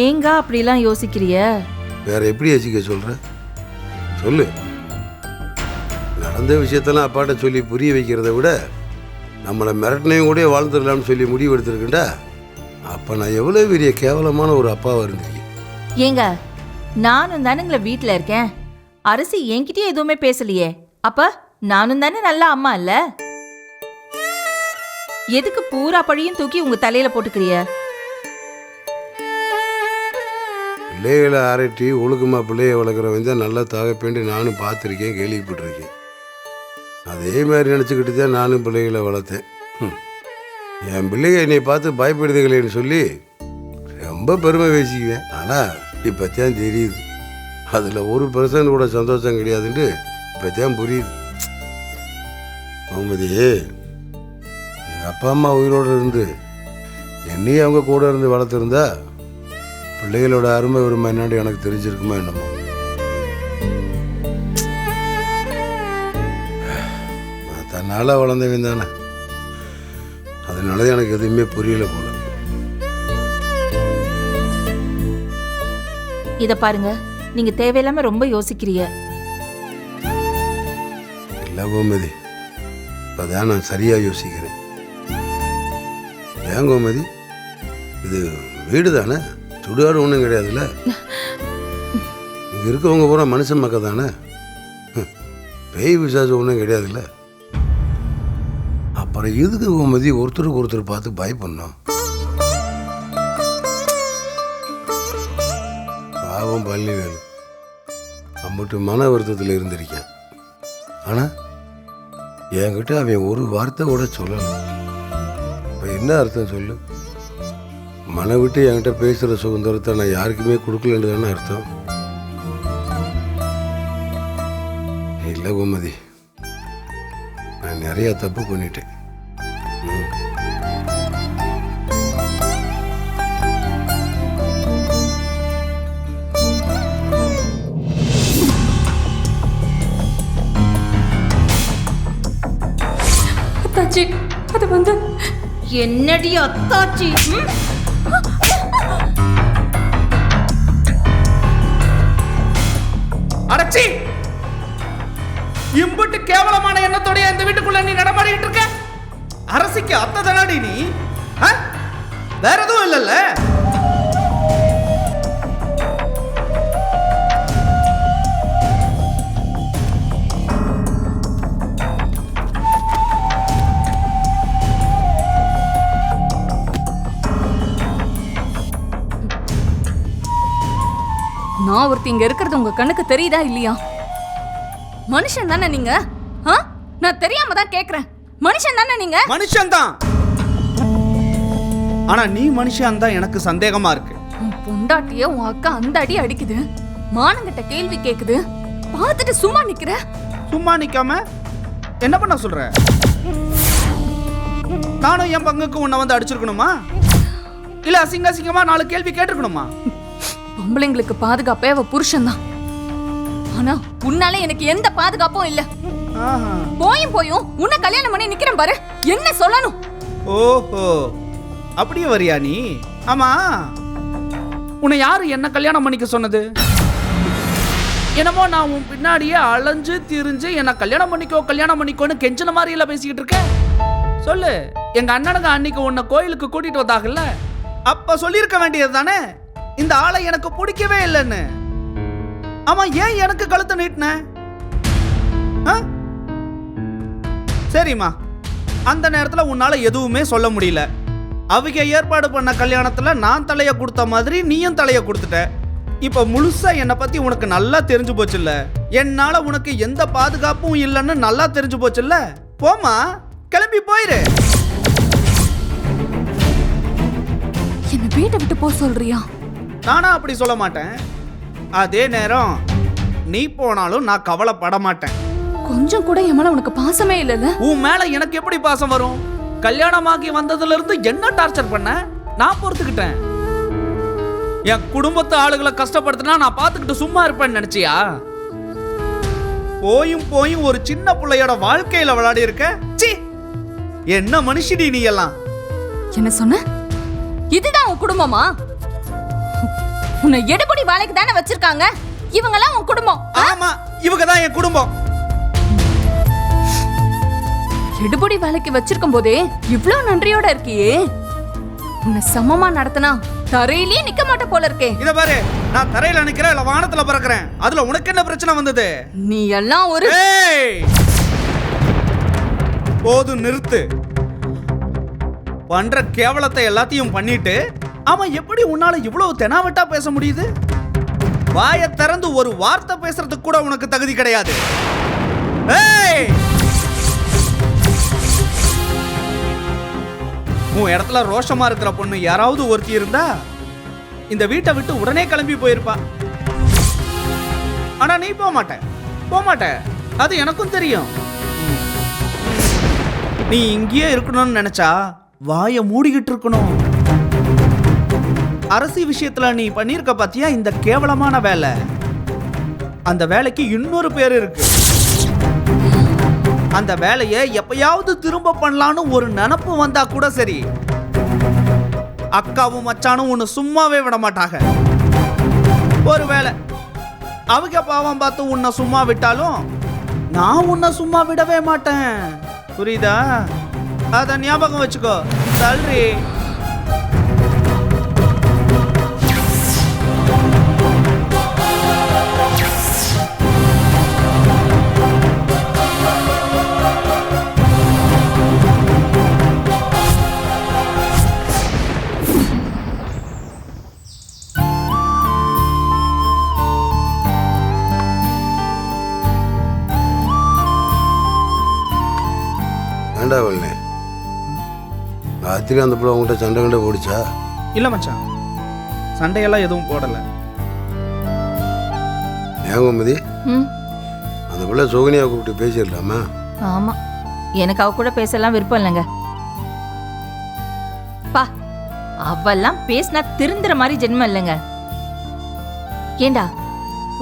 ஏங்க அப்படிலாம் யோசிக்கிறிய? வேற எப்படி யோசிக்க சொல்ற? சொல்லு. நடந்த விஷயத்தெல்லாம் அப்பாட்ட சொல்லி புரிய வைக்கிறத விட நம்மளை மிரட்டினையும் கூட வாழ்ந்துடலாம்னு சொல்லி முடிவு எடுத்திருக்கேன்டா. அப்ப நான் எவ்வளவு பெரிய கேவலமான ஒரு அப்பாவா இருந்திருக்கேன். ஏங்க நானும் தானுங்கள வீட்டுல இருக்கேன். அரசி என்கிட்டயே எதுவுமே பேசலையே. அப்ப நானும் தானே நல்ல அம்மா இல்ல? எதுக்கு பூரா பழியும் தூக்கி உங்க தலையில போட்டுக்கிறிய? பிள்ளைகளை அரட்டி ஒழுக்கமா பிள்ளைய வளர்க்குறவன் தான் நல்லா தகப்பேண்டு நானும் பார்த்துருக்கேன், கேள்விப்பட்டிருக்கேன். அதே மாதிரி நினச்சிக்கிட்டு தான் நானும் பிள்ளைகளை வளர்த்தேன். என் பிள்ளைங்க என்னை பார்த்து பயப்படுதுகளேன்னு சொல்லி ரொம்ப பெருமை பேசிக்குவேன். ஆனால் இப்போ தான் தெரியுது அதில் 1% கூட சந்தோஷம் கிடையாதுன்ட்டு இப்போ தான் புரியுது. முகமதி, எங்கள் அப்பா அம்மா உயிரோடு இருந்து என்னையும் அவங்க கூட இருந்து வளர்த்துருந்தா பிள்ளைகளோட அருமை உரிமை என்னன்னு எனக்கு தெரிஞ்சிருக்குமா என்னமோ. நான் தன்னால் வளர்ந்தவன் தானே, அதனால எனக்கு எதுவுமே புரியல போல. இத பாருங்க, நீங்க தேவையில்லாம ரொம்ப யோசிக்கிறீங்க. இல்லை கோமதி, இப்போதான் நான் சரியா யோசிக்கிறேன். ஏன் கோமதி, இது வீடு தானே, சுடுகாடு ஒன்றும் கிடையாதுல்ல. இங்கே இருக்கவங்க பூரா மனுஷன் மக்கள் தானே, பேய் விசாசம் ஒன்றும் கிடையாதுல்ல. அப்புறம் எதுக்கு கோமதி ஒருத்தருக்கு ஒருத்தர் பார்த்து பயப்படணும்? பாவம் பழனிவேலு அம்பிட்டு மன வருத்தத்தில் இருந்திருக்கேன். ஆனால் என்கிட்ட அவன் ஒரு வார்த்தை கூட சொல்லலை. இப்போ என்ன அர்த்தம் சொல்லு? மன விட்டு என்கிட்ட பேசுகிற சுதந்திரத்தை நான் யாருக்குமே கொடுக்கலன்னு தானே அர்த்தம். இல்லை கோமதி, நான் நிறைய தப்பு பண்ணிட்டேன். அத்தாச்சி, அது வந்து என்னடி அத்தாச்சி? அடச்சி, இம்புட்டு கேவலமான எண்ணத்தோட இந்த வீட்டுக்குள்ள நீ நடமாடிட்டு இருக்க. அரசிக்கு அத்தை தானடி நீ? வேற எதுவும் இல்லல்ல? நான் ஒருத்தி இங்க இருக்கிறது உங்க கண்ணுக்கு தெரியுதா இல்லையா? மனுஷன் தானே நீங்க? நான் தெரியாம தான் கேக்குறேன். மனுஷன் தானே நீங்க? மனுஷன் தான். ஆனா நீ மனுஷன் தான் எனக்கு சந்தேகமா இருக்கு. உன் பொண்டாட்டிய உன் அக்கா அந்த அடி அடிக்குது, மானங்கிட்ட கேள்வி கேக்குது, பார்த்துட்டு சும்மா நிக்கிற. சும்மா நிக்காம என்ன பண்ண சொல்ற? நானும் என் பங்குக்கு உன்னை வந்து அடிச்சிருக்கணுமா? இல்ல அசிங்க அசிங்கமா 4 கேள்வி கேட்டிருக்கணுமா? பொம்பளைங்களுக்கு பாதுகாப்பே அவ புருஷன் தான். ஆனா உன்னால எனக்கு எந்த பாதுகாப்பும் இல்ல. போயும் உன்னை கல்யாணம் பண்ணி நிக்கிறேன் பாரு, என்ன சொல்லணும்? ஓஹோ, அப்படியே வரியா நீ? ஆமா, உன்னை யாரு என்ன கல்யாணம் பண்ணிக்க சொன்னது? என்னமோ நான் உன் பின்னாடியே அலைஞ்சு திரிஞ்சு என்ன கல்யாணம் பண்ணிக்கோன்னு கெஞ்சின மாதிரி இல்ல பேசிக்கிட்டு இருக்க. சொல்லு. எங்க அண்ணனுங்க அன்னைக்கு உன்னை கோயிலுக்கு கூட்டிட்டு வந்தாங்கல்ல, அப்ப சொல்லியிருக்க வேண்டியது தானே இந்த ஆளை எனக்கு பிடிக்கவே இல்லைன்னு. ஆமா, ஏன் எனக்கு கழுத்தை நீட்டின? சரிம்மா, அந்த நேரத்தில் உன்னால எதுவுமே சொல்ல முடியல. அவங்க ஏற்பாடு பண்ண கல்யாணத்துல நான் தலைய கொடுத்த மாதிரி நீயும் தலைய கொடுத்துட்ட. இப்ப முழுசா என்னை பத்தி உனக்கு நல்லா தெரிஞ்சு போச்சுல்ல. என்னால உனக்கு எந்த பாதுகாப்பும் இல்லைன்னு நல்லா தெரிஞ்சு போச்சுல்ல. போமா, கிளம்பி போயிரு. என்ன வீட்டை விட்டு போ சொல்றியா? நானா அப்படி சொல்ல மாட்டேன். அதே நேரம் நீ போனாலும் நான் கவலைப்பட மாட்டேன். கொஞ்சம் கூட என் மேல உனக்கு பாசமே இல்லைல்ல? உன் மேல எனக்கு எப்படி பாசம் வரும்? கல்யாணமாகி வந்ததுல இருந்து என்ன டார்ச்சர் பண்ண நான் பொறுத்துக்கிட்டேன். என் குடும்பத்து ஆளுகளை கஷ்டப்படுத்தினா நான் பார்த்துக்கிட்டு சும்மா இருப்பேன்னு நினைச்சியா? போயும் ஒரு சின்ன பிள்ளையோட வாழ்க்கையில விளையாடி இருக்க. சி, என்ன மனுஷடி நீ எல்லாம்? என்ன சொன்ன? இதுதான் உன் குடும்பமா? உன்னை எடுபடி வேலைக்கு தானே வச்சிருக்காங்க. இவங்கெல்லாம் உன் குடும்பம். ஆமா, இவங்க தான் என் குடும்பம். எடுபடி வேலைக்கு வச்சிருக்கும் போதே இவ்ளோ நன்றியோட இருக்கியே. உன்னை சமமா நடத்தினா தரையிலேயே நிக்க மாட்ட போல இருக்கே. இத பாரு, நான் தரையில நிக்கிறேன் இல்ல வானத்துல பறக்கிறேன், அதுல உனக்கு என்ன பிரச்சனை வந்தது? நீ எல்லாம் ஒரு ஏய், போதும் நிறுத்து. பண்ற கேவலத்தை எல்லாத்தையும் பண்ணிட்டு அவன் எப்படி உன்னால இவ்வளவு தெனாவட்டா பேச முடியுது? வாயை திறந்து ஒரு வார்த்தை பேசுறதுக்கு கூட உனக்கு தகுதி கிடையாது. ஏய், உன் இடத்துல ரோஷமா இருக்கிற பொண்ணு யாராவது ஒருத்தி இருந்தா இந்த வீட்டை விட்டு உடனே கிளம்பி போயிருப்பா. ஆனா நீ போக மாட்ட. அது எனக்கும் தெரியும். நீ இங்கேயே இருக்கணும்னு நினைச்சா வாயை மூடிக்கிட்டு இருக்கணும். அரசி விஷயத்துல நீ பண்ணிருக்க பாத்தியா இந்த கேவலமான வேலை? அந்த வேலைக்கு இன்னொரு பேர் இருக்கு. அந்த வேலையை எப்பயாவது திரும்ப பண்ணலான்னு ஒரு நினப்பு வந்தா கூட சரி, அக்காவும் மச்சானும் உன்னை சும்மாவே விட மாட்டாங்க. ஒருவேளை அவங்க பாவம் பார்த்து உன்னை சும்மா விட்டாலும் நான் உன்னை சும்மா விடவே மாட்டேன். புரியுதா? அத ஞாபகம் வச்சுக்கோ. சல்றி. வேண்டா வள்ளி, ராத்திரி அந்த பிள்ளை உங்கள்கிட்ட சண்டை கண்டை போடிச்சா? இல்ல மச்சான், சண்டையெல்லாம் எதுவும் போடல. ஏன் கோமதி, ம் அந்த பிள்ளை சோகனியா கூப்பிட்டு பேசிடலாமா? ஆமா, எனக்கு அவ கூட பேசலாம் விருப்பம் இல்லைங்க. பா, அவெல்லாம் பேசினா திருந்துற மாதிரி ஜென்மம் இல்லைங்க. ஏண்டா,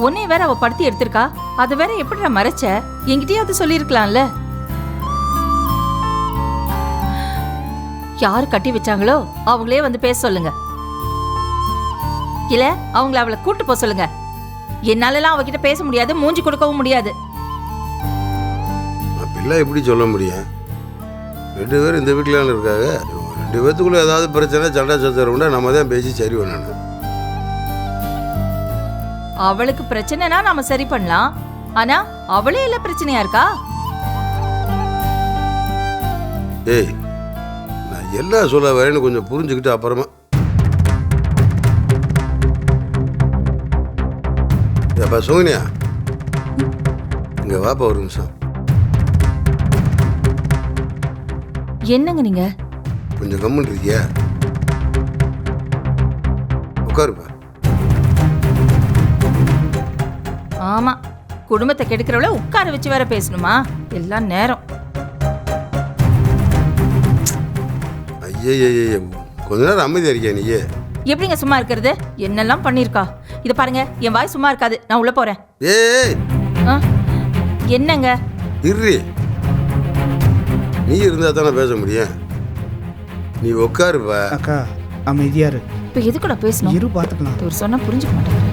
உன்னை வேற அவ படுத்தி எடுத்திருக்கா, அதை வேற எப்படி நான் மறைச்ச? என்கிட்டயாவது சொல்லியிருக்கலாம்ல. யாரு கட்டி வச்சாங்களோ அவங்களே வந்து பேச சொல்லுங்க. இல்ல அவங்கள அவளை கூட்டு போக சொல்லுங்க. என்னாலலாம் அவகிட்ட பேச முடியாது, மூஞ்சி கொடுக்கவும் முடியாது. அப்படிலாம் எப்படி சொல்ல முடியும்? 2 பேரும் இந்த வீட்டில் இருக்காங்க. 2 பேத்துக்குள்ள ஏதாவது பிரச்சனை சண்டை சச்சரவுண்டா நம்ம தான் பேசி சரி பண்ணணும். அவளுக்கு பிரச்சனைனா நாம சரி பண்ணலாம். ஆனா அவளே இல்ல பிரச்சனையா இருக்கா? ஏய், நான் எல்லாம் சொல்ல வரேன்னு கொஞ்சம் புரிஞ்சுக்கிட்டு அப்புறமா. அப்பா சோனியா, இங்க வாப்பா ஒரு நிமிஷம். என்னங்க நீங்க? கொஞ்சம் கம்முன்னு இருக்கியா? உட்காருப்பா. ஆமா, குடும்பத்தை கெடுக்கிறவள உட்கார வச்சு வேற பேசணுமா? எல்லாம் நேரம். ஐயே, கொஞ்ச நேரம் அமைதியா இருக்கியா நீ? எப்படிங்க சும்மா இருக்கிறது? என்னெல்லாம் பண்ணிருக்கா. இத பாருங்க, என் வாய் சும்மா இருக்காது. நான் உள்ள போறேன். ஏய், ஆ? என்னங்க? இரு, நீ இருந்தா தானே பேச முடியும். நீ உட்காருப்பா. அக்கா அமைதியா இரு. இப்ப எதுக்குடா பேசணும்? இரு பாத்துக்கலாம். ஒரு சொன்னா புரிஞ்சுக்க மாட்டேன்.